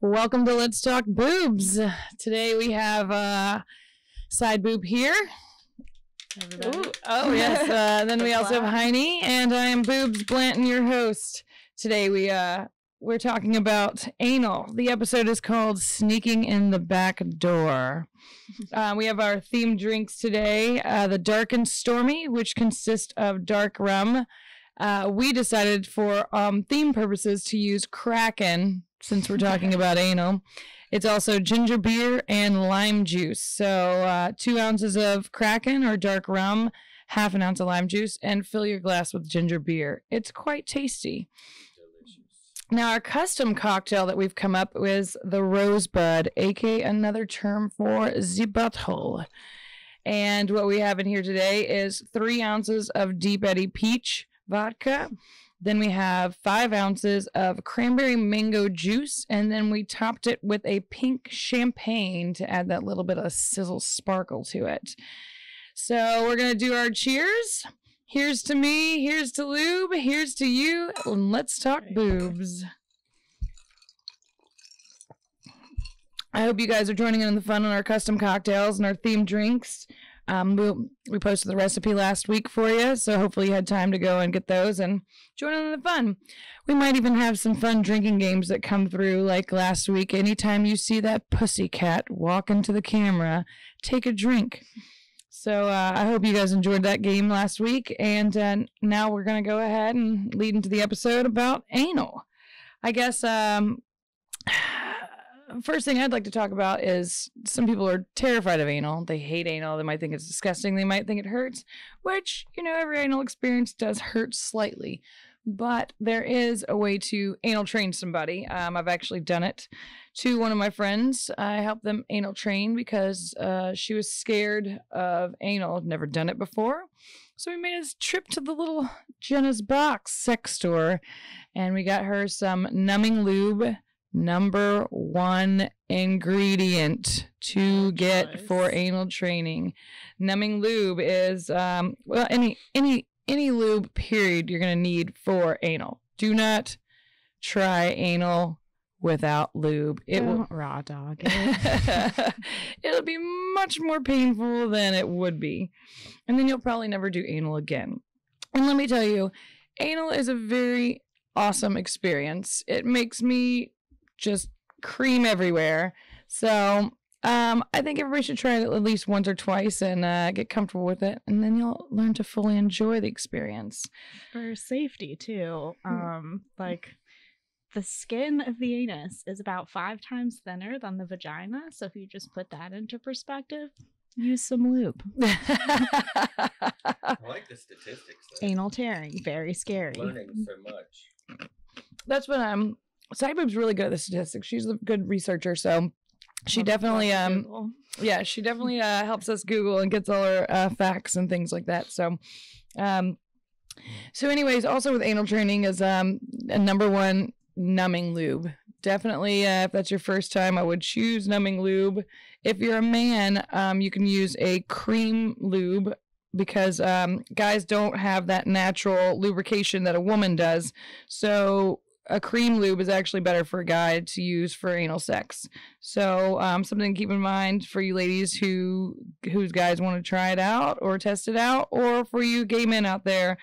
Welcome to Let's Talk Boobs. Today we have Side Boob here. Ooh, oh, yes. Then we also have Heine, and I am Boobs Blanton, your host. Today we're talking about anal. The episode is called Sneaking in the Back Door. We have our themed drinks today, the Dark and Stormy, which consist of dark rum. We decided for theme purposes to use Kraken, since we're talking about anal. It's also ginger beer and lime juice. So 2 ounces of Kraken or dark rum, half an ounce of lime juice, and fill your glass with ginger beer. It's quite tasty. Delicious. Now, our custom cocktail that we've come up with is the Rosebud, aka another term for the butthole. And what we have in here today is 3 ounces of Deep Eddy Peach vodka. Then we have 5 ounces of cranberry mango juice, and then we topped it with a pink champagne to add that little bit of sizzle sparkle to it. So we're going to do our cheers. Here's to me, here's to lube, here's to you, and let's talk boobs. I hope you guys are joining in on the fun on our custom cocktails and our themed drinks. We posted the recipe last week for you, so hopefully you had time to go and get those and join in the fun. We might even have some fun drinking games that come through, like last week. Anytime you see that pussycat walk into the camera, take a drink. So I hope you guys enjoyed that game last week, and now we're going to go ahead and lead into the episode about anal. I guess first thing I'd like to talk about is some people are terrified of anal. They hate anal. They might think it's disgusting. They might think it hurts, which, you know, every anal experience does hurt slightly. But there is a way to anal train somebody. I've actually done it to one of my friends. I helped them anal train because she was scared of anal. I've never done it before. So we made a trip to the little Jenna's Box sex store, and we got her some numbing lube. Number 1 ingredient to get for anal training. Numbing lube is well, any lube period you're gonna need for anal. Do not try anal without lube. It will raw dog it. It'll be much more painful than it would be, and then you'll probably never do anal again. And let me tell you, anal is a very awesome experience. It makes me just cream everywhere. So I think everybody should try it at least once or twice and get comfortable with it, and then you'll learn to fully enjoy the experience. For safety too, like the skin of the anus is about 5 times thinner than the vagina, so if you just put that into perspective, use some lube. I like the statistics though. Anal tearing, very scary. Learning so much. That's what Cyboob's really good at the statistics. She's a good researcher, so she definitely she definitely helps us Google and gets all our facts and things like that. So anyways, also with anal training is a number 1 numbing lube. Definitely if that's your first time, I would choose numbing lube. If you're a man, you can use a cream lube, because guys don't have that natural lubrication that a woman does. So a cream lube is actually better for a guy to use for anal sex. So something to keep in mind for you ladies whose guys want to try it out or test it out, or for you gay men out there.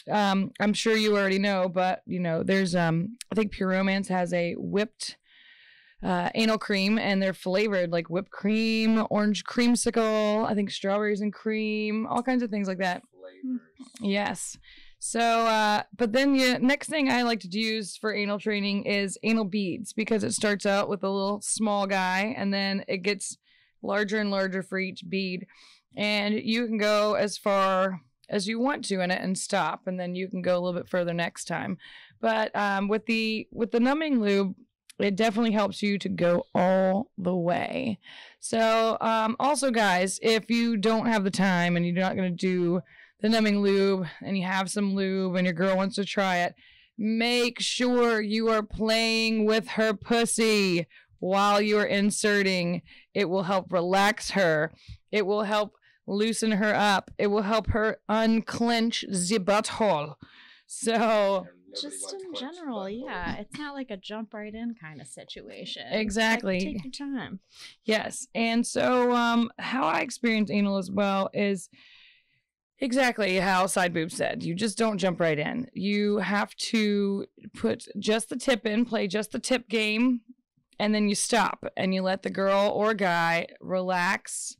I'm sure you already know, but you know, there's I think Pure Romance has a whipped anal cream, and they're flavored like whipped cream, orange creamsicle, I think strawberries and cream, all kinds of things like that. Flavors. Yes. So, but then the next thing I like to use for anal training is anal beads, because it starts out with a little small guy and then it gets larger and larger for each bead. And you can go as far as you want to in it and stop, and then you can go a little bit further next time. But with the numbing lube, it definitely helps you to go all the way. So, also, guys, if you don't have the time and you're not going to do the numbing lube and you have some lube and your girl wants to try it, make sure you are playing with her pussy while you are inserting. It will help relax her. It will help loosen her up. It will help her unclench the butthole. So... just in general, yeah. It's not like a jump right in kind of situation. Exactly. Like, take your time. Yes. And so how I experience anal as well is exactly how Side Boob said. You just don't jump right in. You have to put just the tip in, play just the tip game, and then you stop and you let the girl or guy relax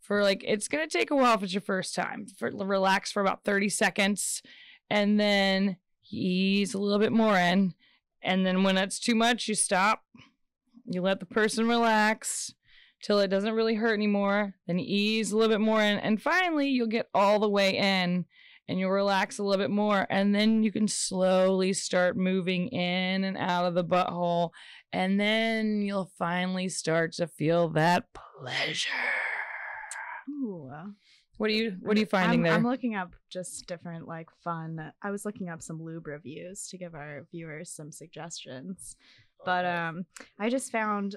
for like, it's going to take a while if it's your first time. Relax for about 30 seconds and then ease a little bit more in. And then when it's too much, you stop. You let the person relax till it doesn't really hurt anymore. Then you ease a little bit more in. And finally, you'll get all the way in and you'll relax a little bit more. And then you can slowly start moving in and out of the butthole. And then you'll finally start to feel that pleasure. Ooh. What are you finding there? I'm looking up just different like fun. I was looking up some lube reviews to give our viewers some suggestions. But I just found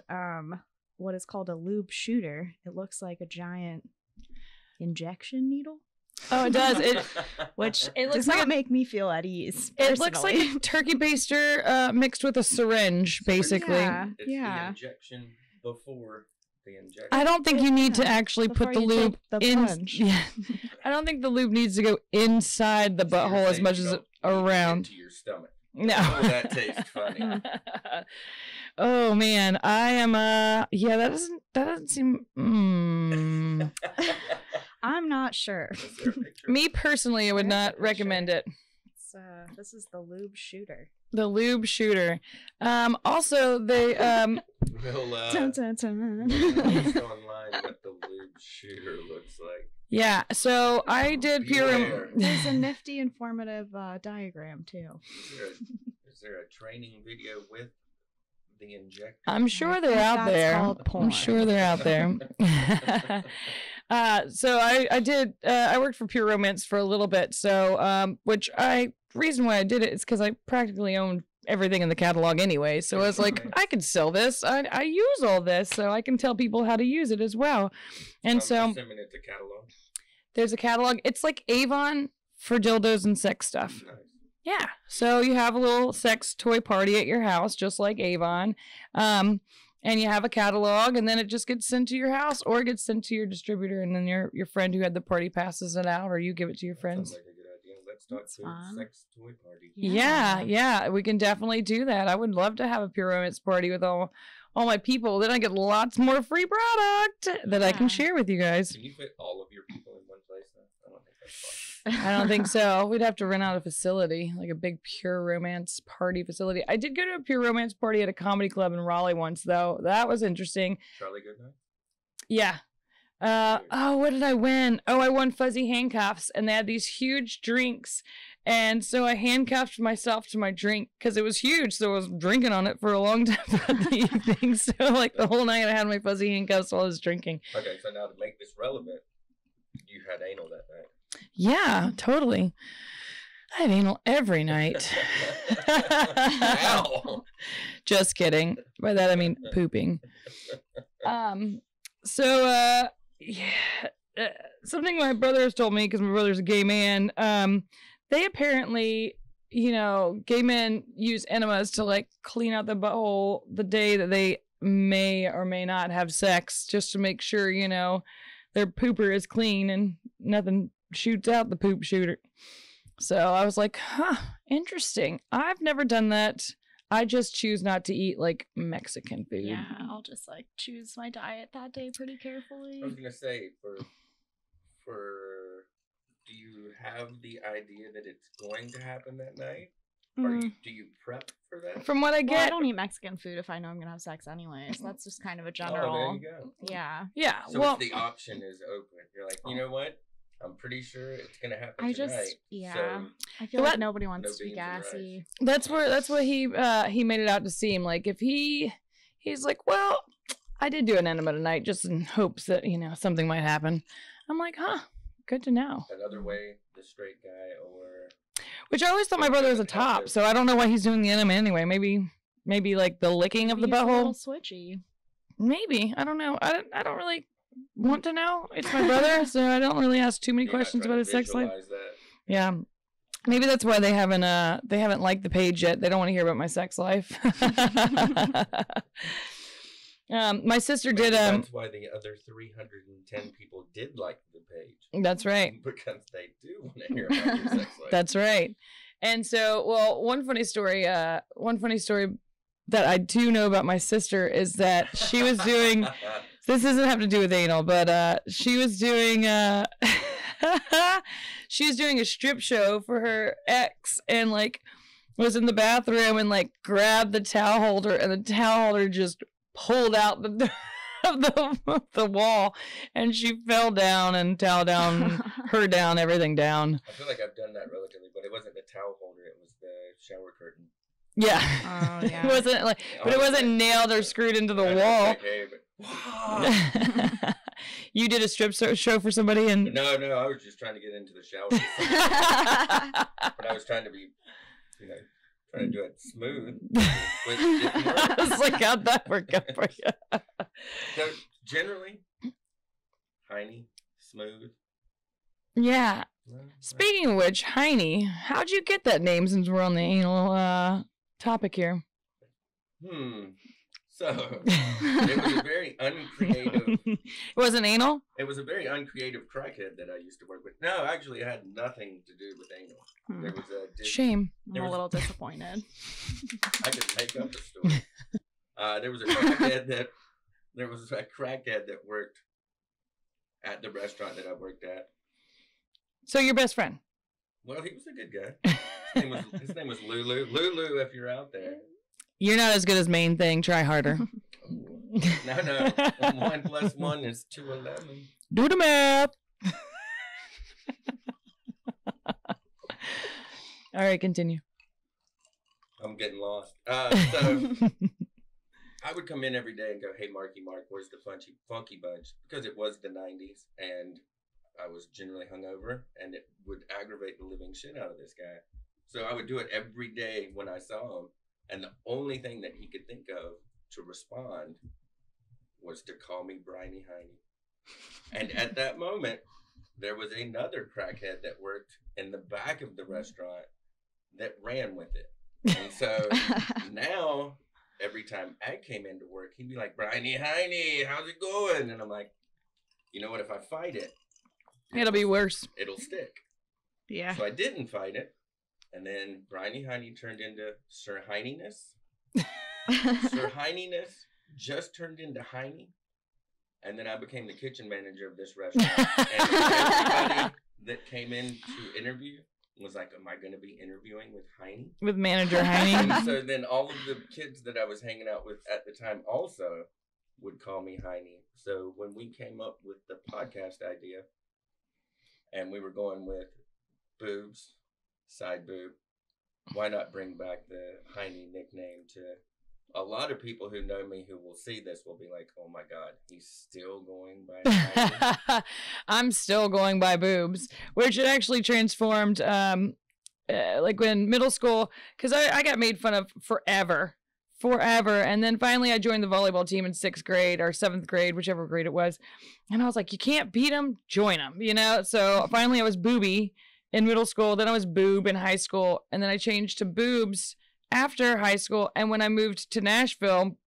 what is called a lube shooter. It looks like a giant injection needle. Oh, it does. Which it looks does like not make me feel at ease. It looks like a turkey baster mixed with a syringe, basically. Yeah. It's the injection before the injection. I don't think you need to actually Before put the you lube take the in. plunge. Yeah. I don't think the lube needs to go inside the So you're butthole as saying much you as don't around. into your stomach. No. Oh, that tastes funny. Oh man, I am yeah, that doesn't seem I'm not sure. Is there a picture? Me personally, I would not recommend it. It's, this is the lube shooter. The lube shooter. Also they We'll Dun, dun, dun. post online what the lube shooter looks like. yeah, so I did Beware. There's a nifty informative diagram too. Is there a training video with the injector? I'm sure I they're think out that's there. called I'm porn. sure they're out there. So I worked for Pure Romance for a little bit. So, reason why I did it is because I practically owned everything in the catalog anyway. So I was like, I could sell this. I use all this, so I can tell people how to use it as well. And so assuming it's a catalog. there's a catalog. It's like Avon for dildos and sex stuff. Nice. Yeah. So you have a little sex toy party at your house, just like Avon. And you have a catalog, and then it just gets sent to your house or it gets sent to your distributor, and then your friend who had the party passes it out, or you give it to your friends. Sounds like a good idea. Let's talk That's to fun. sex toy party. Yeah, we can definitely do that. I would love to have a Pure Romance party with all my people. Then I get lots more free product that I can Yeah. share with you guys. Can you fit all of your people in one place though? I don't think that's possible. I don't think so. We'd have to rent out a facility, like a big Pure Romance party facility. I did go to a Pure Romance party at a comedy club in Raleigh once, though. That was interesting. Charlie Goodnight? Yeah. What did I win? Oh, I won fuzzy handcuffs, and they had these huge drinks. And so I handcuffed myself to my drink because it was huge. So I was drinking on it for a long time throughout the evening. So like the whole night I had my fuzzy handcuffs while I was drinking. Okay, so now to make this relevant, you had anal that night. Yeah, totally. I have anal every night. Ow. Just kidding. By that I mean pooping. Something my brother has told me, because my brother's a gay man, they apparently, gay men use enemas to like clean out the butthole the day that they may or may not have sex, just to make sure, their pooper is clean and nothing shoots out the poop shooter. So I was like, interesting. I've never done that. I just choose not to eat like Mexican food. Yeah, I'll just like choose my diet that day pretty carefully. I was gonna say do you have the idea that it's going to happen that night? Or do you prep for that? From what I Well, get, I don't eat Mexican food if I know I'm gonna have sex anyway. So that's just kind of a Oh, general. there you go. Yeah. yeah. So well, if the option is open, you're like, you know what? I'm pretty sure it's gonna happen tonight. So I feel like nobody wants to be gassy. That's what he made it out to seem like. If he's like, well, I did do an enema tonight just in hopes that, something might happen. I'm like, huh, good to know. Another way, the straight guy or... Which I always thought my brother was a top, so I don't know why he's doing the enema anyway. Maybe like the licking of the butthole. A little switchy. Maybe. I don't know. I don't really want to know. It's my brother, so I don't really ask too many questions about his sex life. Yeah. Maybe that's why they haven't liked the page yet. They don't want to hear about my sex life. My sister did. That's why the other 310 people did like the page. That's right. Because they do want to hear about your sex life. That's right. And so, well, one funny story that I do know about my sister is that she was doing. This doesn't have to do with anal, but she was doing. She was doing a strip show for her ex, and like was in the bathroom and like grabbed the towel holder, and the towel holder just pulled out the wall, and she fell down and towel down, her down, everything down. I feel like I've done that relatively, but it wasn't the towel holder; it was the shower curtain. Yeah. Oh yeah. It wasn't like, but it wasn't nailed or screwed into the wall. Like, hey, but... You did a strip show for somebody, and no, I was just trying to get into the shower. But I was trying to be, trying to do it smooth. I was like, how'd that work out for you? So generally, Heine, smooth. Yeah. Speaking of which, Heine, how'd you get that name since we're on the anal topic here? So, it was a very uncreative... It wasn't anal? It was a very uncreative crackhead that I used to work with. No, actually, it had nothing to do with anal. There was a... Shame. I'm a little disappointed. I could make up a story. There was a crackhead that worked at the restaurant that I worked at. So your best friend? Well, he was a good guy. His name was Lulu. Lulu, if you're out there. You're not as good as main thing. Try harder. No. 1 + 1 is 211. Do the math. All right, continue. I'm getting lost. So I would come in every day and go, "Hey, Marky Mark, where's the funky bunch?" Because it was the 90s, and I was generally hungover, and it would aggravate the living shit out of this guy. So I would do it every day when I saw him. And the only thing that he could think of to respond was to call me Briny Heine. And at that moment, there was another crackhead that worked in the back of the restaurant that ran with it. And so now, every time I came into work, he'd be like, "Briny Heine, how's it going?" And I'm like, you know what? If I fight it, it'll be worse. It'll stick. Yeah. So I didn't fight it. And then Briny Heine turned into Sir Heininess. Sir Heininess just turned into Heine. And then I became the kitchen manager of this restaurant. And everybody that came in to interview was like, "Am I going to be interviewing with Heine?" With manager Heine. And so then all of the kids that I was hanging out with at the time also would call me Heine. So when we came up with the podcast idea, and we were going with Bubes, Side Boob, why not bring back the Heine nickname to a lot of people who know me who will see this will be like, "Oh my God, he's still going by Heine." I'm still going by Boobs, which it actually transformed like when middle school, because I got made fun of forever. And then finally I joined the volleyball team in 6th grade or 7th grade, whichever grade it was. And I was like, you can't beat them, join them, So finally I was Booby in middle school. Then I was Boob in high school. And then I changed to Boobs after high school. And when I moved to Nashville,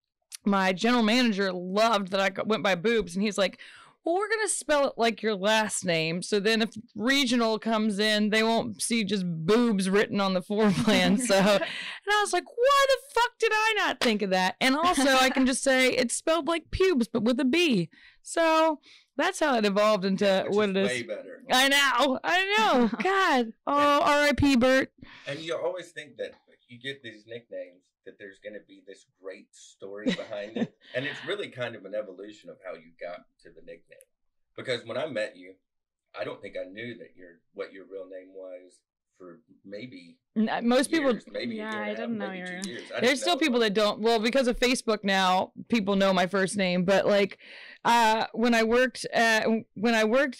my general manager loved that I went by Boobs. And he's like, "Well, we're going to spell it like your last name. So then if regional comes in, they won't see just Boobs written on the floor plan." So, and I was like, why the fuck did I not think of that? And also I can just say it's spelled like pubes, but with a B. So that's how it evolved into what it is. Way better. I know. God. Oh, R.I.P. Bert. And you always think that you get these nicknames that there's going to be this great story behind it. And it's really kind of an evolution of how you got to the nickname. Because when I met you, I don't think I knew that what your real name was for maybe most people. years, maybe Yeah, a year and I a half, didn't know maybe your- 2 years. There's still people that don't. Well, because of Facebook now, people know my first name. But like, when I worked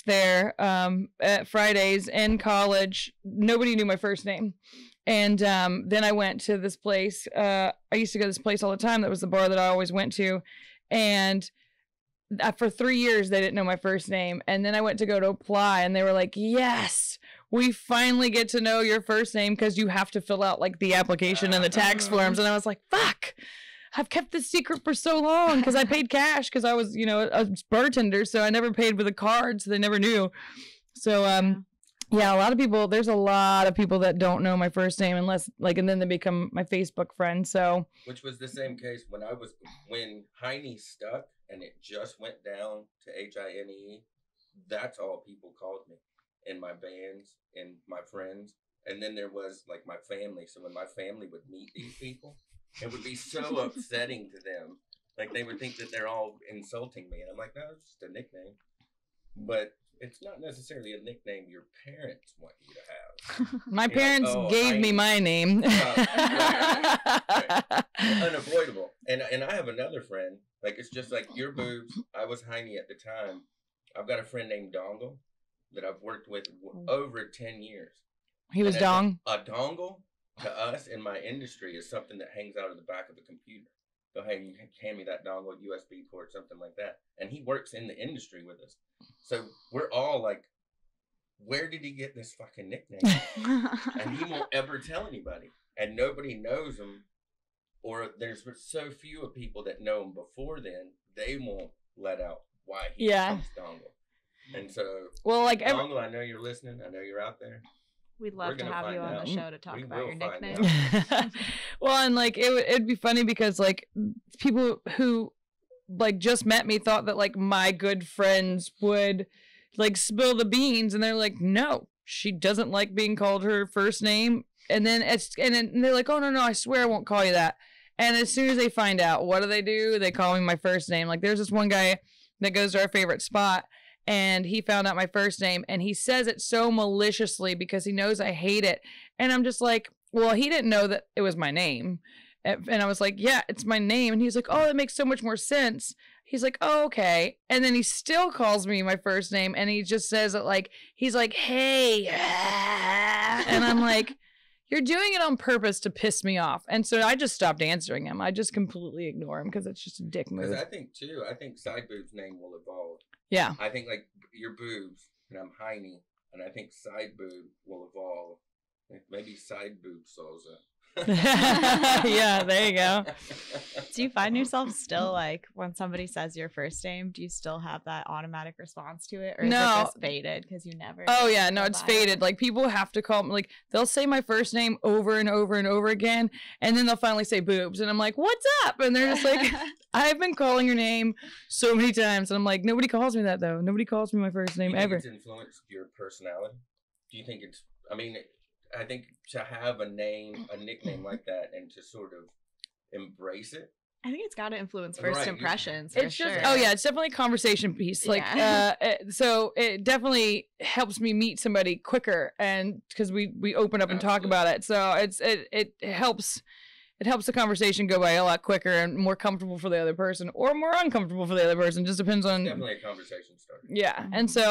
there at Fridays in college, nobody knew my first name. And then I went to this place. I used to go to this place all the time. That was the bar that I always went to, and for 3 years they didn't know my first name. And then I went to go to apply, and they were like, "Yes, we finally get to know your first name because you have to fill out like the application and the tax forms." And I was like, "Fuck, I've kept this secret for so long," because I paid cash because I was, a bartender, so I never paid with a card, so they never knew. So yeah, there's a lot of people that don't know my first name unless and then they become my Facebook friend. So which was the same case when Heine stuck and it just went down to Hine. That's all people called me in my bands and my friends. And then there was like my family. So when my family would meet these people, it would be so upsetting to them. Like they would think that they're all insulting me. And I'm like, no, it's just a nickname. But it's not necessarily a nickname your parents want you to have. My parents gave me my name. Right. Unavoidable. And I have another friend. Like it's just like your Boobs. I was Heine at the time. I've got a friend named Dongle that I've worked with over 10 years. He was Dong. A dongle to us in my industry is something that hangs out of the back of a computer. So hey, you hand me that dongle, USB port, something like that. And he works in the industry with us. So we're all like, where did he get this fucking nickname? And he won't ever tell anybody. And nobody knows him. Or there's so few of people that know him before then, they won't let out why he becomes Dongle. And so, Dongle, I know you're listening. I know you're out there. We'd love to have you on the show to talk about your nickname. Well, and like it'd be funny because like people who like just met me thought that like my good friends would like spill the beans, and they're like, no, she doesn't like being called her first name. And then they're like, oh no, I swear I won't call you that. And as soon as they find out, what do? They call me my first name. Like there's this one guy that goes to our favorite spot, and he found out my first name, and he says it so maliciously because he knows I hate it. And I'm just like, well, he didn't know that it was my name. And I was like, yeah, it's my name. And he's like, oh, that makes so much more sense. He's like, oh, okay. And then he still calls me my first name, and he just says it like, he's like, hey. And I'm like, you're doing it on purpose to piss me off. And so I just stopped answering him. I just completely ignore him because it's just a dick move. Because I think Side Boob's name will evolve. Yeah. I think like your Boobs, and I'm Heine, and I think Side Boob will evolve. Maybe Side Boob Salsa. Yeah, there you go. Do you find yourself still like when somebody says your first name, do you still have that automatic response to it, or is it just faded because you never? Oh yeah, no, it's faded. Like people have to call me, like they'll say my first name over and over and over again, and then they'll finally say Boobs, and I'm like, what's up? And they're just like, I've been calling your name so many times, and I'm like, nobody calls me that though. Nobody calls me my first name ever. It's influenced your personality? Do you think it's? I mean, I think to have a nickname like that, and to sort of embrace it. I think it's got to influence first impressions. It's for just, sure. Oh yeah, it's definitely a conversation piece. Like, so it definitely helps me meet somebody quicker, and because we open up and talk about it, so it helps. It helps the conversation go by a lot quicker and more comfortable for the other person, or more uncomfortable for the other person. Just depends on. It's definitely a conversation starter. Yeah, and so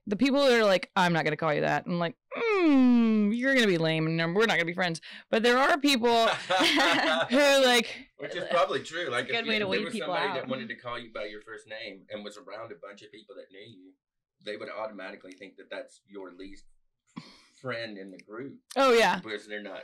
the people that are like, I'm not gonna call you that, I'm like, you're gonna be lame, and we're not gonna be friends. But there are people who like, which is probably true. Like if there was somebody that wanted to call you by your first name and was around a bunch of people that knew you, they would automatically think that that's your least friend in the group. Oh yeah, because they're not.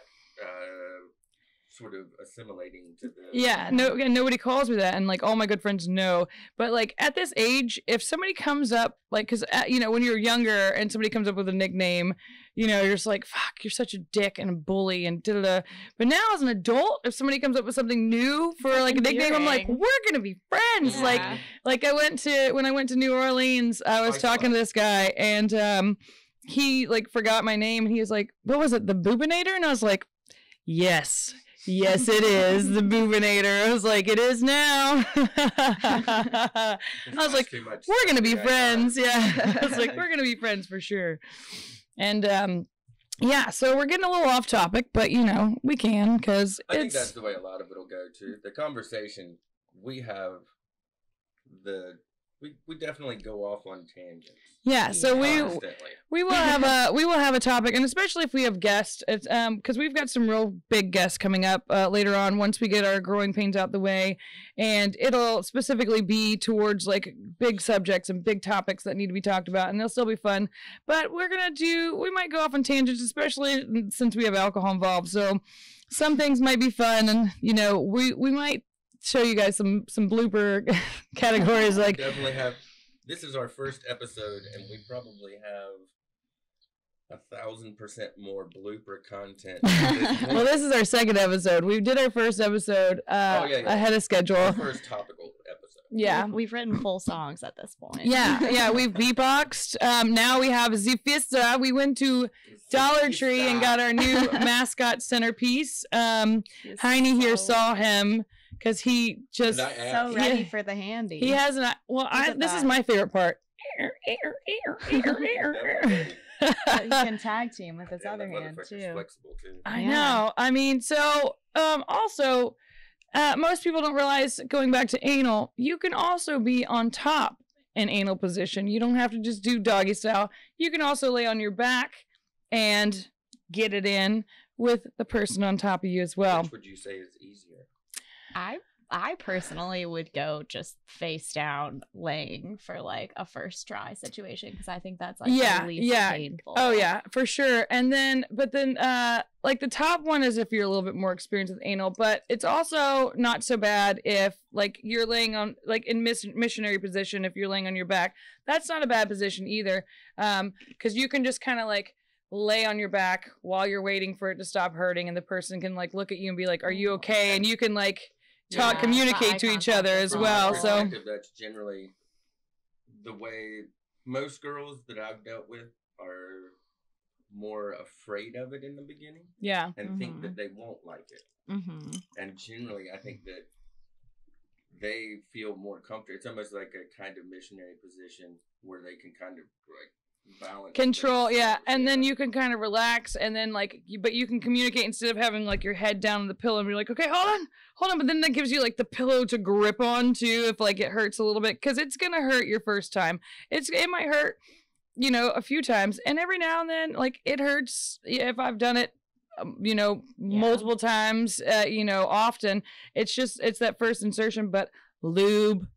Sort of assimilating to the nobody calls me that, and like all my good friends know. But like at this age, if somebody comes up, like, because when you're younger and somebody comes up with a nickname, you're just like, fuck, you're such a dick and a bully and da-da-da. But now as an adult, if somebody comes up with something new for like a nickname, I'm like, we're gonna be friends. Yeah. Like when I went to New Orleans, I was talking to this guy, and he like forgot my name, and he was like, what was it, the Boobinator? And I was like, yes. Yes, it is. The boobinator. I was like, it is now. I was like, we're going to be friends. Yeah. I was like, we're going to be friends for sure. And, yeah, so we're getting a little off topic, but, you know, we can because I think that's the way a lot of it will go, too. The conversation we have, we definitely go off on tangents. Yeah, so we will have a topic, and especially if we have guests, it's because we've got some real big guests coming up later on once we get our growing pains out the way, and it'll specifically be towards like big subjects and big topics that need to be talked about, and they'll still be fun. But we might go off on tangents, especially since we have alcohol involved. So some things might be fun, and you know we might show you guys some blooper categories. Like definitely have. This is our first episode, and we probably have 1,000% more blooper content. Well, this is our second episode. We did our first episode ahead of schedule. Our first topical episode. Yeah, we've written full songs at this point. Yeah, we've beatboxed. Now we have Zifista. We went to Dollar Tree and got our new mascot centerpiece. Heine here saw him. Because he just so ready for the handy. He hasn't. Well, this is my favorite part. He can tag team with his other hand too. Flexible too. I know. I mean, so also, most people don't realize going back to anal, you can also be on top in anal position. You don't have to just do doggy style. You can also lay on your back and get it in with the person on top of you as well. Which would you say is easier? I personally would go just face down laying for like a first try situation because I think that's like the least painful. Oh yeah, for sure. And then like the top one is if you're a little bit more experienced with anal, but it's also not so bad if like you're laying on like in missionary position. If you're laying on your back, that's not a bad position either, because you can just kind of like lay on your back while you're waiting for it to stop hurting, and the person can like look at you and be like, "Are you okay?" And you can like communicate to each other as well. So that's generally the way most girls that I've dealt with are more afraid of it in the beginning. Yeah, and think that they won't like it. And generally, I think that they feel more comfortable. It's almost like a kind of missionary position where they can kind of like balance control, and then you can kind of relax, and then like but you can communicate instead of having like your head down on the pillow and be like, okay, hold on, but then that gives you like the pillow to grip on too if like it hurts a little bit, because it's gonna hurt your first time. It might hurt, you know, a few times, and every now and then like it hurts if I've done it multiple times, often. It's that first insertion. But lube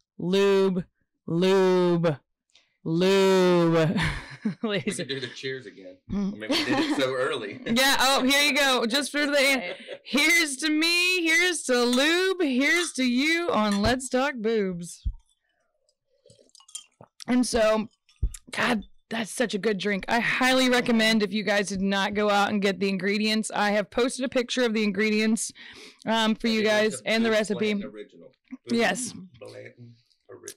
we can do the cheers again. I mean, we did it so early. Yeah. Oh, here you go. Just for the here's to me, here's to lube, here's to you on Let's Talk Boobs. And so, God, that's such a good drink. I highly recommend, if you guys did not go out and get the ingredients, I have posted a picture of the ingredients for you guys and the recipe. Original. Yes.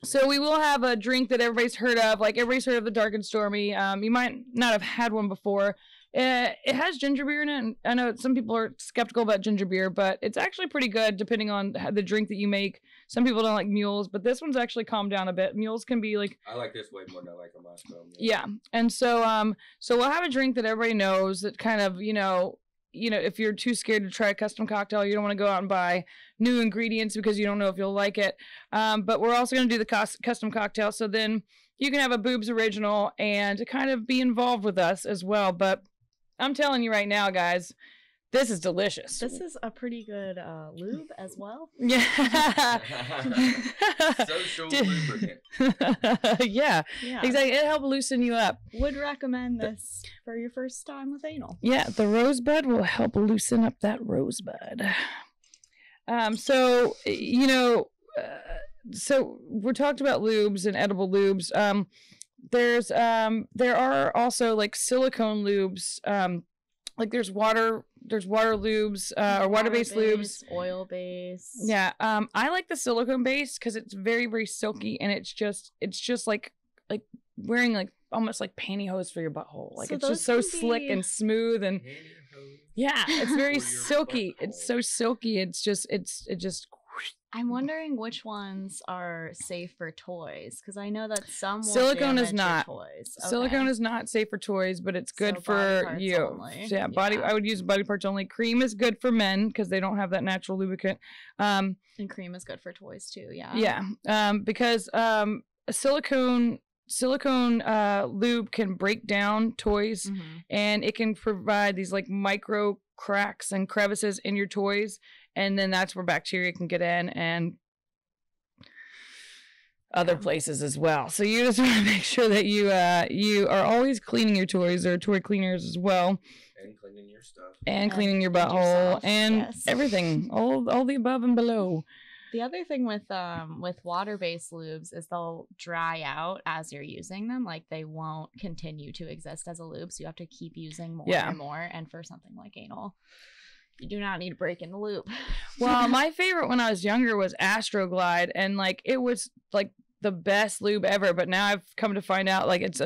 So we will have a drink that everybody's heard of. Like everybody's heard of the Dark and Stormy. You might not have had one before. It has ginger beer in it. And I know some people are skeptical about ginger beer, but it's actually pretty good depending on the drink that you make. Some people don't like mules, but this one's actually calmed down a bit. Mules can be like... I like this way more than I like a Moscow. Yeah. And so we'll have a drink that everybody knows that kind of, if you're too scared to try a custom cocktail, you don't want to go out and buy new ingredients because you don't know if you'll like it. But we're also going to do the custom cocktail. So then you can have a Boobs original and kind of be involved with us as well. But I'm telling you right now, guys, this is delicious. This is a pretty good lube as well. Yeah. Social lubricant. Yeah, exactly. It'll help loosen you up. Would recommend this for your first time with anal. Yeah, the rosebud will help loosen up that rosebud. So we're talked about lubes and edible lubes. There are also like silicone lubes. Like there's water lubes or water-based lubes, oil-based. Yeah. I like the silicone base because it's very, very silky, and it's just like wearing like almost like pantyhose for your butthole. Like so it's just so slick and smooth, and Yeah, it's very For your silky. butthole. It's so silky. It just I'm wondering which ones are safe for toys, because I know that some will Silicone is damage your not. toys. Silicone is not safe for toys, but it's good So body for parts you. only. So yeah, body. Yeah. I would use body parts only. Cream is good for men because they don't have that natural lubricant. And cream is good for toys too. Yeah. Yeah. Because a silicone lube can break down toys, Mhm. and it can provide these like micro cracks and crevices in your toys, and then that's where bacteria can get in and other places as well. So you just want to make sure that you are always cleaning your toys. There are toy cleaners as well, And cleaning your stuff. and cleaning your And butthole yourself, and yes. everything, all the above and below. The other thing with water-based lubes is they'll dry out as you're using them. Like they won't continue to exist as a lube, so you have to keep using more and more. And for something like anal, you do not need to break in the lube. Well, my favorite when I was younger was Astroglide, and like it was like the best lube ever. But now I've come to find out like it's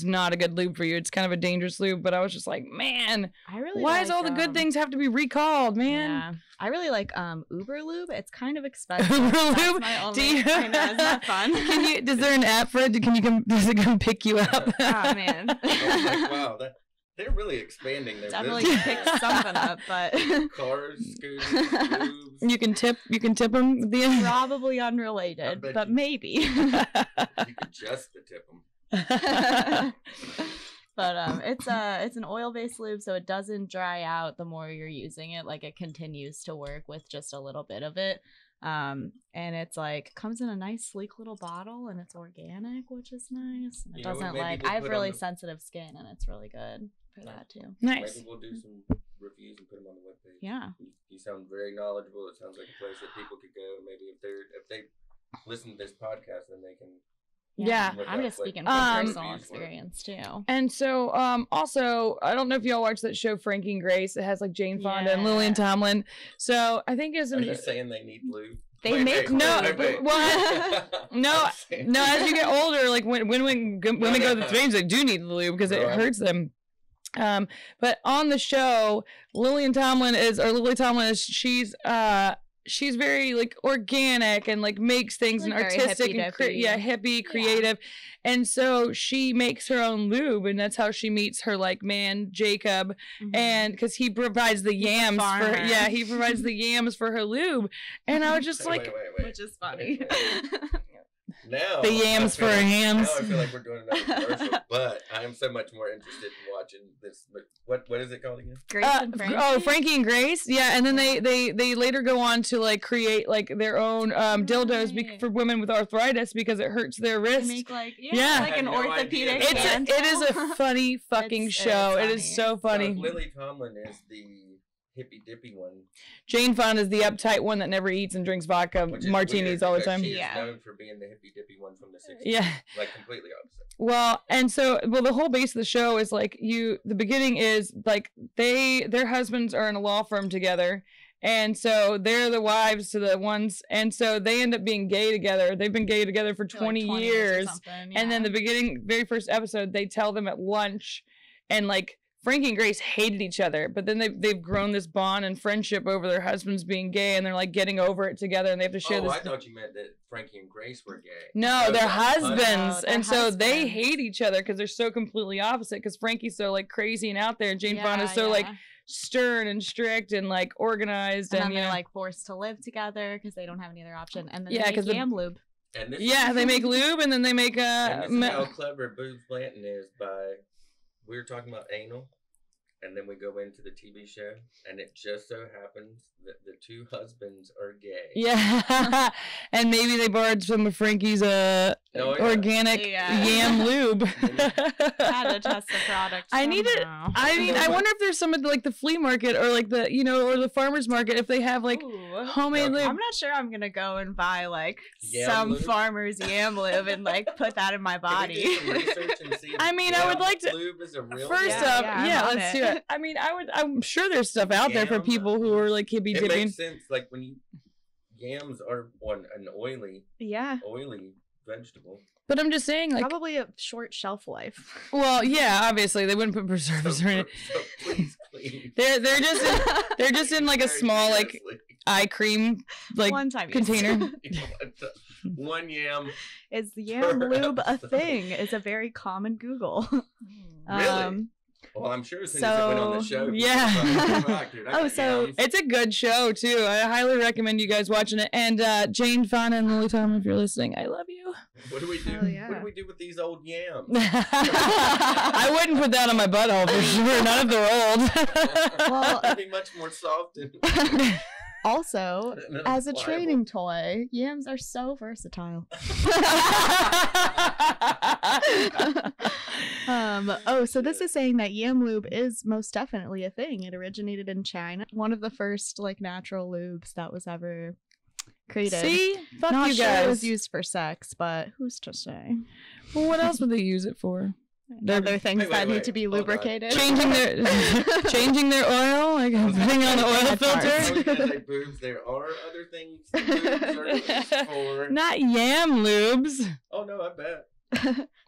not a good lube for you. It's kind of a dangerous lube. But I was just like, man, I really why like, does all the good things have to be recalled, man? Yeah, I really like Uber lube. It's kind of expensive. Uber That's lube? my only. Do you- I know, isn't that fun? Is there an app for it? Does it come pick you up? Oh man. I was like, wow, they're really expanding their Definitely business. pick something up, but Cars, scooters, lubes. You can tip them at the end. probably I unrelated, bet but you- maybe. You could just tip them. But it's an oil-based lube, so it doesn't dry out the more you're using it. Like it continues to work with just a little bit of it. And it's like comes in a nice sleek little bottle, and it's organic, which is nice. And it You know what, doesn't maybe like we'll I have put really on the- sensitive skin, and it's really good for that too. Nice. Maybe we'll do some reviews and put them on the webpage. Yeah. You sound very knowledgeable. It sounds like a place that people could go. Maybe if they listen to this podcast, then they can. Yeah. look I'm up just what speaking from reviews personal were. experience too. And so, also, I don't know if y'all watch that show Frankie and Grace. It has like Jane Fonda and Lillian Yeah. Tomlin. So I think it's Are you saying they need lube? They make no, lube. what? No, no. As you get older, like when women go to the trains, they do need lube because it Right. hurts them. But on the show, Lily Tomlin is she's very like organic and like makes things Like and very artistic and hippy-dippy. hippie, creative. And so she makes her own lube, and that's how she meets her like man Jacob, Mhm. and because he provides the He's a yams for farmer. he provides the yams for her lube, and I was just like Wait. which is funny. Now the yams I feel for like, hams. Now I feel like we're doing another commercial, but I am so much more interested in watching this. What is it called again? Grace and Frankie? Frankie and Grace, yeah, and then they later go on to like create like their own dildos Right. for women with arthritis because it hurts their They wrist. make like Yeah. like I an had no orthopedic idea. It is a funny fucking It's show. It is funny. so funny. So Lily Tomlin is the hippy dippy one. Jane Fonda is the uptight one that never eats and drinks vodka Which is martinis weird all the because time. She is Yeah. known for being the hippy dippy one from the 60s. Yeah. Like completely opposite. Well, and so, the whole base of the show is like the beginning is like their husbands are in a law firm together. And so they're the wives to the ones. And so they end up being gay together. They've been gay together for 20 years. And then the very first episode, they tell them at lunch, and like Frankie and Grace hated each other, but then they've grown this bond and friendship over their husbands being gay, and they're like getting over it together, and they have to share this. I thought you meant that Frankie and Grace were gay. No, they're husbands, Oh, they're and so they husbands. hate each other because they're so completely opposite. Because Frankie's so like crazy and out there, and Jane Fonda's so like stern and strict and like organized, and and then you they're know, like forced to live together because they don't have any other option. And then Yeah, they 'cause make the- yam lube. And this yeah, they make lube, and then they make and this is how clever Booze Blanton is by we were talking about anal, and then we go into the TV show, and it just so happens that the two husbands are gay. yeah, and maybe they borrowed some of Frankie's organic Yeah. yam lube. Had to test the product. I need it. somehow. I mean, I wonder if there's some of the, like the flea market or like the or the farmer's market if they have like Ooh. homemade Yeah. lube. I'm not sure I'm gonna go and buy like Yam some lube? farmer's yam lube and like put that in my Can we do body. some research and see if I mean, I would like to- lube is a real First thing? Yeah, up, yeah, I'm yeah, on let's do it. it. I mean, I'm sure there's stuff out there for Yam people who are like hippie It dipping. makes sense. Like when yams are an oily Yeah. vegetable. But I'm just saying, like, Probably a short shelf life. well, yeah, obviously they wouldn't put preservatives or anything. So please. They're just in like a small like eye cream like One-time container. One yam. Is yam lube a thing? Is a very common Google. Really? Well, I'm sure since it went on the show. Yeah. So it's a good show too. I highly recommend you guys watching it. And Jane Fonda and Lily Tom, if you're listening, I love you. What do we do? Oh, yeah. What do we do with these old yams? I wouldn't put that on my butthole for sure. Not if they're old. Well, it'd be much more soft. And also, as a training toy, yams are so versatile. So this is saying that yam lube is most definitely a thing. It originated in China. One of the first like natural lubes that was ever created. See? Fuck Not you sure guys. it was used for sex, but who's to say? Well, what else would they use it for? Other things that need wait. to be Hold on. lubricated. Changing their oil, like putting on the oil I filter. was gonna say boobs. There are other things that boobs are used for. Not yam lubes. Oh no, I bet.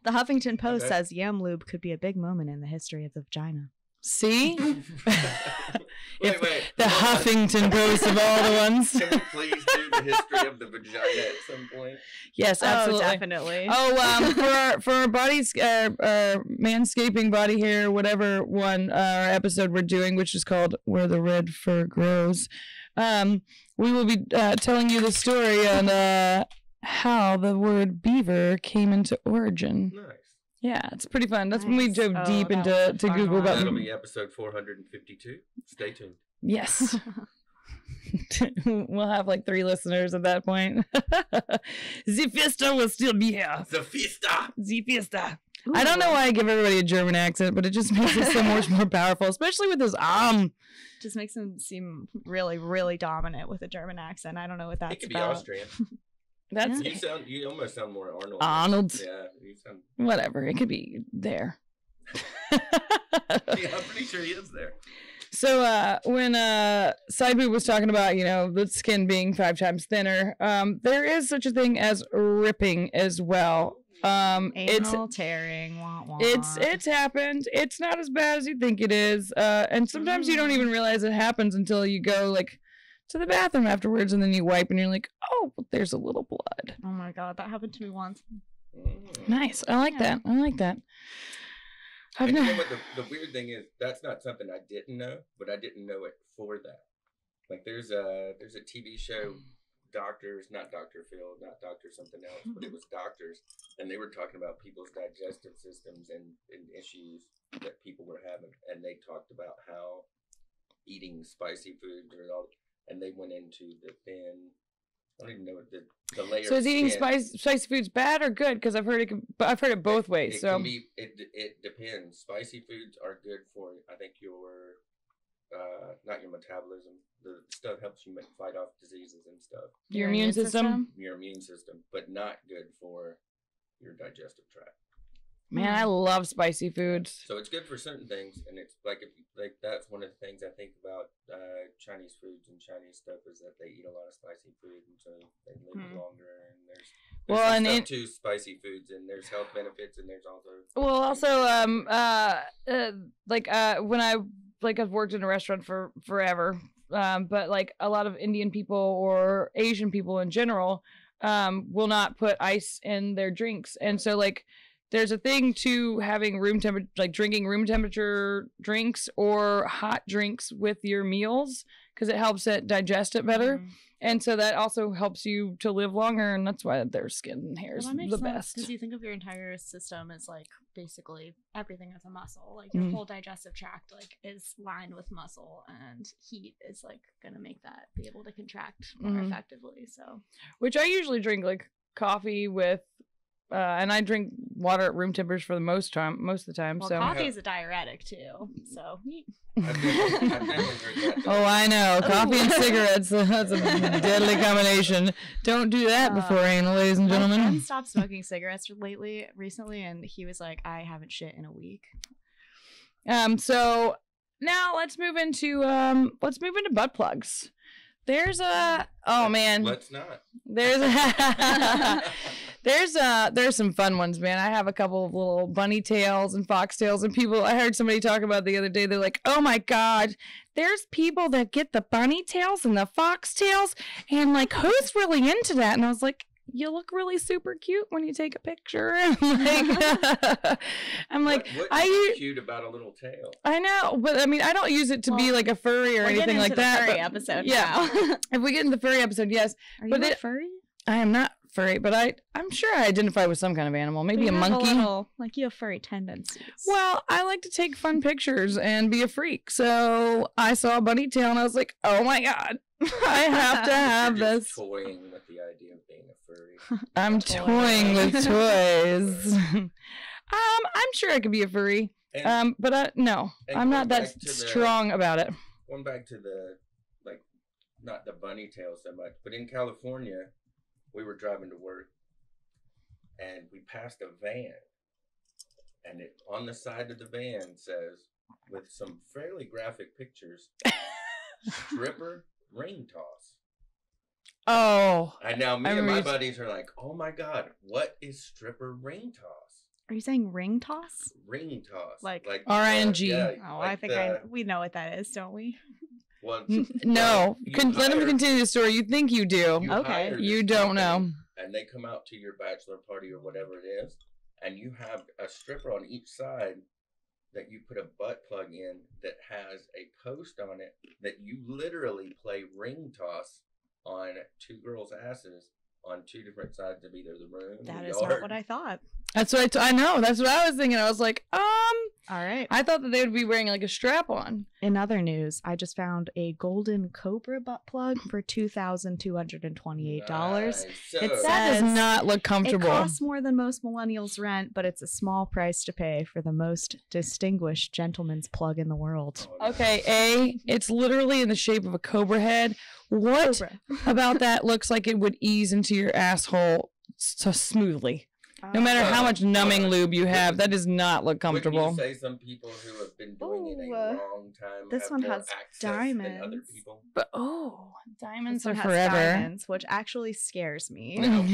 The Huffington Post Okay. says yam lube could be a big moment in the history of the vagina. See? Wait. The Hold on. Huffington Post of all the ones. Can we please do the history of the vagina at some point? Yes, absolutely. Oh, definitely. For our bodies, manscaping, body hair, whatever one episode we're doing, which is called "Where the Red Fur Grows," we will be telling you the story on how the word beaver came into origin. Nice. Yeah, it's pretty fun. That's when we Nice. dove Oh, deep that into was a to fun Google one. about. That'll be episode 452. Stay tuned. Yes. We'll have like 3 listeners at that point. The Fiesta will still be here. The fiesta. The Fiesta. I don't know why I give everybody a German accent, but it just makes it so much more powerful, especially with this Just makes him seem really, really dominant with a German accent. I don't know what that's It could be about. Austrian. That's You almost sound more Arnold. Arnold. Yeah, you sound. Whatever. It could be there. Yeah, I'm pretty sure he is there. So when Side Boob was talking about, the skin being 5 times thinner, there is such a thing as ripping as well. Anal tearing. Wah, wah. It's happened. It's not as bad as you think it is. And sometimes you don't even realize it happens until you go like to the bathroom afterwards, and then you wipe and you're like, oh, there's a little blood. Oh my god, that happened to me once. Nice. I like that. I like that. And you know what the weird thing is? That's not something I didn't know, but I didn't know it for that. Like there's a TV show, Doctors, not Dr. Phil, not Dr. something else, but it was doctors, and they were talking about people's digestive systems and issues that people were having, and they talked about how eating spicy foods or all, and they went into the thin. I don't even know what the layer. So is eating skin. spicy foods bad or good? Because I've heard it both ways. It So can be, it depends. Spicy foods are good for, I think, your not your metabolism. The stuff helps you fight off diseases and stuff. your immune system. Your immune system, but not good for your digestive tract. Man, I love spicy foods. So it's good for certain things, and it's like that's one of the things I think about Chinese foods and Chinese stuff is that they eat a lot of spicy food, and so they live longer. And there's some stuff to spicy foods, and there's health benefits, and there's also when I've worked in a restaurant for forever, but like a lot of Indian people or Asian people in general will not put ice in their drinks, and so like. There's a thing to having drinking room temperature drinks or hot drinks with your meals because it helps it digest it better. Mm-hmm. And so that also helps you to live longer, and that's why their skin and hair is the best. Because you think of your entire system as like basically everything is a muscle. Like your whole digestive tract like is lined with muscle, and heat is like gonna make that be able to contract more effectively. So, which I usually drink like coffee with. And I drink water at room temperature for the most of the time. Well, so coffee is a diuretic too. So I've never heard that. Oh, I know. Coffee and cigarettes. That's a deadly combination. Don't do that before anal, ladies and gentlemen. My friend stopped smoking cigarettes recently, and he was like, I haven't shit in a week. So now let's move into butt plugs. There's a let's not. There's There's some fun ones, man. I have a couple of little bunny tails and fox tails, and people. I heard somebody talk about the other day. They're like, "Oh my god, there's people that get the bunny tails and the fox tails, and like, who's really into that?" And I was like, "You look really super cute when you take a picture." I'm like, what's cute about a little tail? I know, but I mean, I don't use it to be like a furry or anything like that. Furry episode, yeah. If we get into the furry episode, yes. Are you a furry? I am not furry, but I'm sure I identify with some kind of animal. Maybe a monkey. Like you have furry tendencies. Well, I like to take fun pictures and be a freak. So I saw a bunny tail and I was like, oh my god, I have to have this. Toying with the idea of being a furry. I'm toying with toys. I'm sure I could be a furry. But no, I'm not that strong about it. Going back to the, like, not the bunny tail so much, but in California, we were driving to work and we passed a van, and it on the side of the van says, with some fairly graphic pictures, stripper ring toss. Oh. And now me and my buddies are like, oh my god, what is stripper ring toss? Are you saying ring toss? Ring toss. Like RNG. Yeah, oh, like I think we know what that is, don't we? Well, no. Let him continue the story. You think you do. Okay. You don't know. And they come out to your bachelor party or whatever it is, and you have a stripper on each side that you put a butt plug in that has a post on it that you literally play ring toss on two girls' asses on two different sides of either the room. That the is yard. not what I thought. That's what I know. That's what I was thinking. I was like, all right. I thought that they would be wearing like a strap on. In other news, I just found a golden cobra butt plug for $2,228. Nice. So, That does not look comfortable. It costs more than most millennials rent, but it's a small price to pay for the most distinguished gentleman's plug in the world. Okay, it's literally in the shape of a cobra head. What about that looks like it would ease into your asshole so smoothly? No matter how much numbing lube you have, that does not look comfortable. Wouldn't you say some people who have been doing it a long time this have one more has access diamonds. than other people? But diamonds This are one has forever. diamonds, which actually scares me. Now,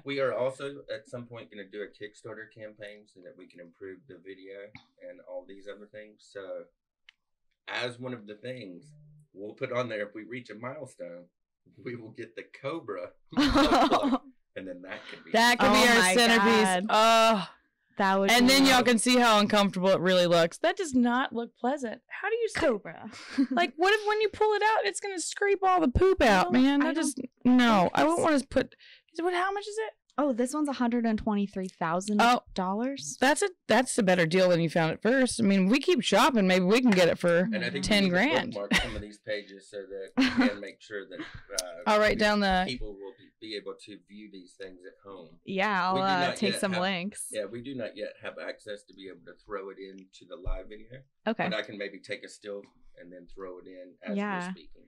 we are also at some point going to do a Kickstarter campaign so that we can improve the video and all these other things. So, as one of the things we'll put on there, if we reach a milestone, we will get the Cobra. And then that could be our centerpiece. Oh, that would. And then y'all can see how uncomfortable it really looks. That does not look pleasant. How do you Cobra? Like, what if when you pull it out, it's gonna scrape all the poop out, man? I wouldn't want to put. How much is it? Oh, this one's $123,000. That's a better deal than you found at first. I mean, we keep shopping. Maybe we can get it for and I think $10,000. Bookmark some of these pages so that we can make sure that I'll write down the people will be able to view these things at home. Yeah, I'll take some links. Yeah, we do not yet have access to be able to throw it into the live video. Okay, but I can maybe take a still and then throw it in as we're speaking.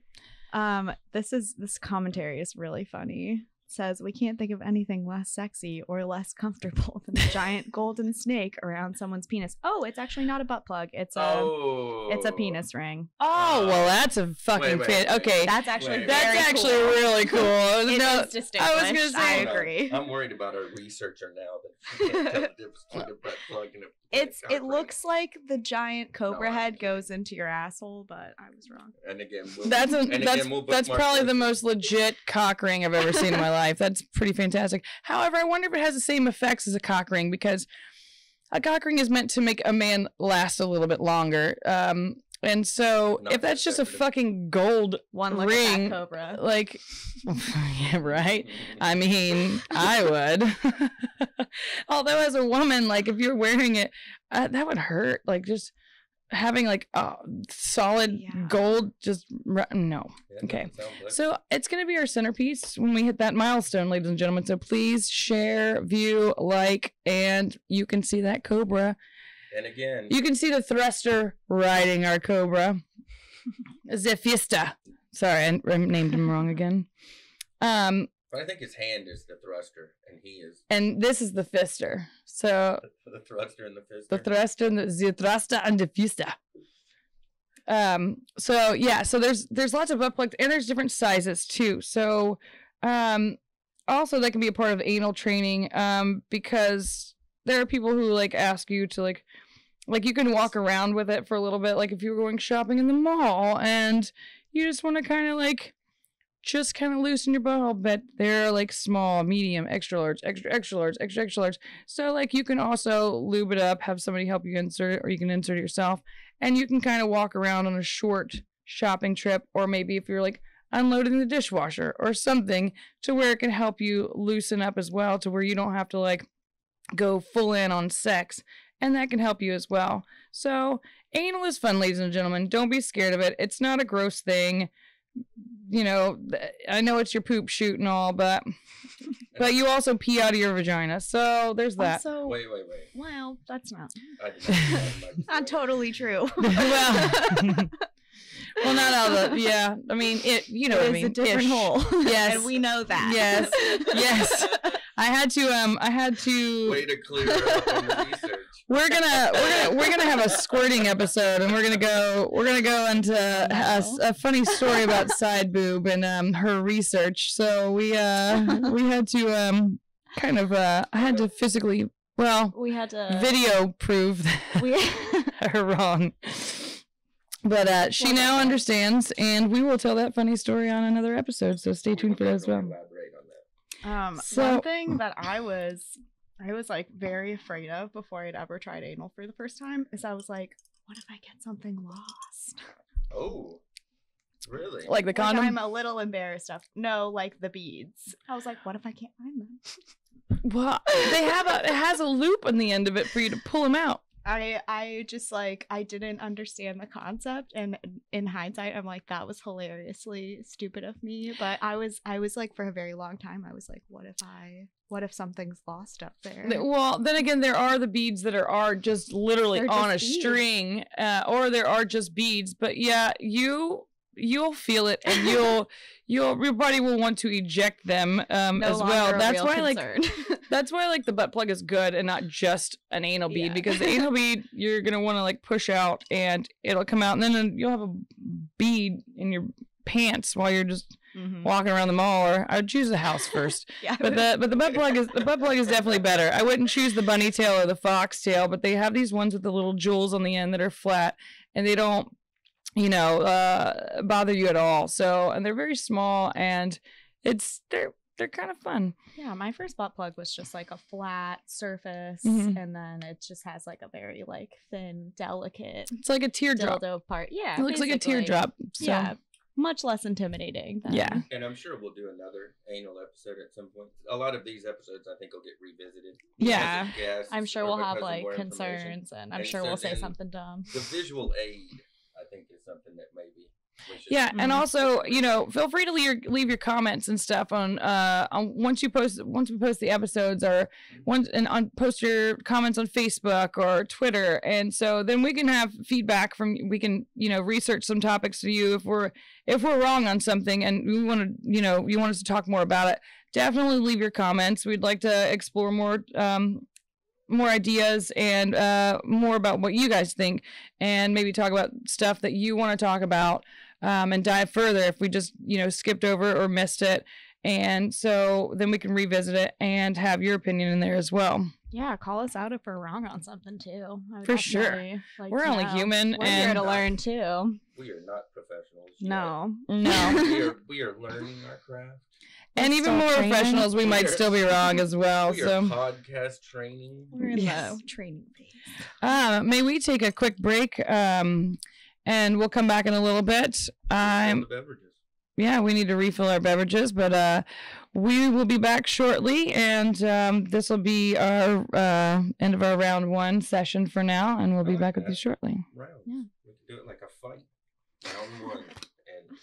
This commentary is really funny. Says we can't think of anything less sexy or less comfortable than a giant golden snake around someone's penis. Oh, it's actually not a butt plug. It's a penis ring. Oh, well, that's a fucking okay. That's actually really cool. It is distinguished. I was gonna say, I agree. I'm worried about our researcher now that she can't tell the difference between a butt plug and a It looks like the giant cobra head goes into your asshole, but I was wrong. And again, that's probably the most legit cock ring I've ever seen in my life. That's pretty fantastic. However, I wonder if it has the same effects as a cock ring, because a cock ring is meant to make a man last a little bit longer. And so if that's just a fucking gold ring, at that cobra. Like, yeah, right. I mean, I would. Although as a woman, like if you're wearing it, that would hurt. Like just having like solid gold, just no. Yeah, okay. So it's going to be our centerpiece when we hit that milestone, ladies and gentlemen. So please share, view, like, and you can see that cobra. And again, you can see the thruster riding our cobra. Zephista. Sorry, I named him wrong again. But I think his hand is the thruster, and he is. And this is the fister. So the thruster and the fister. The thruster and the thruster and the fister. So yeah, so there's lots of butt plugs, and there's different sizes too. So also that can be a part of anal training, because there are people who like ask you to like you can walk around with it for a little bit, like if you're going shopping in the mall and you just want to kind of like just kind of loosen your butthole, but they're like small, medium, extra large, extra large, extra large. So like you can also lube it up, have somebody help you insert it, or you can insert it yourself, and you can kind of walk around on a short shopping trip, or maybe if you're like unloading the dishwasher or something, to where it can help you loosen up as well, to where you don't have to like go full in on sex, and that can help you as well. So anal is fun, ladies and gentlemen. Don't be scared of it. It's not a gross thing. You know, I know it's your poop shoot and all, but you also pee out of your vagina, so there's that. Also, Wait. Well, that's not Not totally true. Well, not all the, yeah. I mean, you know what I mean. It's a different hole. Yes. And we know that. Yes. I had to. Way to clear up on the research. We're gonna have a squirting episode, and we're gonna go into a funny story about side boob and her research. So we had to I had to physically, we had to video prove her wrong. But she now understands, and we will tell that funny story on another episode. So stay tuned for that as well. Elaborate on that. One thing that I was like very afraid of before I'd ever tried anal for the first time is I was like, what if I get something lost? Oh, really? Like the condom? Like I'm a little embarrassed of. No, like the beads. I was like, what if I can't find them? Well, it has a loop on the end of it for you to pull them out. I just like, I didn't understand the concept, and in hindsight I'm like, that was hilariously stupid of me. But I was like, for a very long time I was like, what if something's lost up there? Well, then again, there are the beads that are just literally on a string, or there are just beads. But yeah, you'll feel it, and your body will want to eject them as well. That's why like the butt plug is good and not just an anal bead, because the anal bead you're gonna want to like push out and it'll come out, and then you'll have a bead in your pants while you're just walking around the mall. Or I would choose the house first. But the butt plug is definitely better. I wouldn't choose the bunny tail or the fox tail, but they have these ones with the little jewels on the end that are flat, and they don't bother you at all. So, and they're very small, and they're kind of fun. Yeah, my first butt plug was just like a flat surface, and then it just has like a very like thin, delicate. It's like a teardrop dildo part. Yeah, it looks like a teardrop. So. Yeah, much less intimidating. Yeah, and I'm sure we'll do another anal episode at some point. A lot of these episodes, I think, will get revisited. Yeah, I'm sure we'll have like concerns, and I'm sure we'll say something dumb. The visual aid, I think, is something that maybe. Yeah, and also, feel free to leave your comments and stuff on once we post the episodes, or post your comments on Facebook or Twitter, and so then we can have feedback we can research some topics for you if we're wrong on something, and we want to you want us to talk more about it. Definitely leave your comments. We'd like to explore more ideas and more about what you guys think, and maybe talk about stuff that you want to talk about, and dive further if we just skipped over or missed it, and so then we can revisit it and have your opinion in there as well. Yeah, call us out if we're wrong on something too. For sure. We're only human, we're here to learn too. We are not professionals. No. We are learning our craft. And even more professionals, we might still be wrong as well. We are podcast training. We're in the training phase. May we take a quick break, and we'll come back in a little bit. The beverages. Yeah, we need to refill our beverages, but we will be back shortly, and this will be our end of our round 1 session for now, and we'll be back with you shortly. Rounds. Yeah. We can do it like a fight. Round 1 and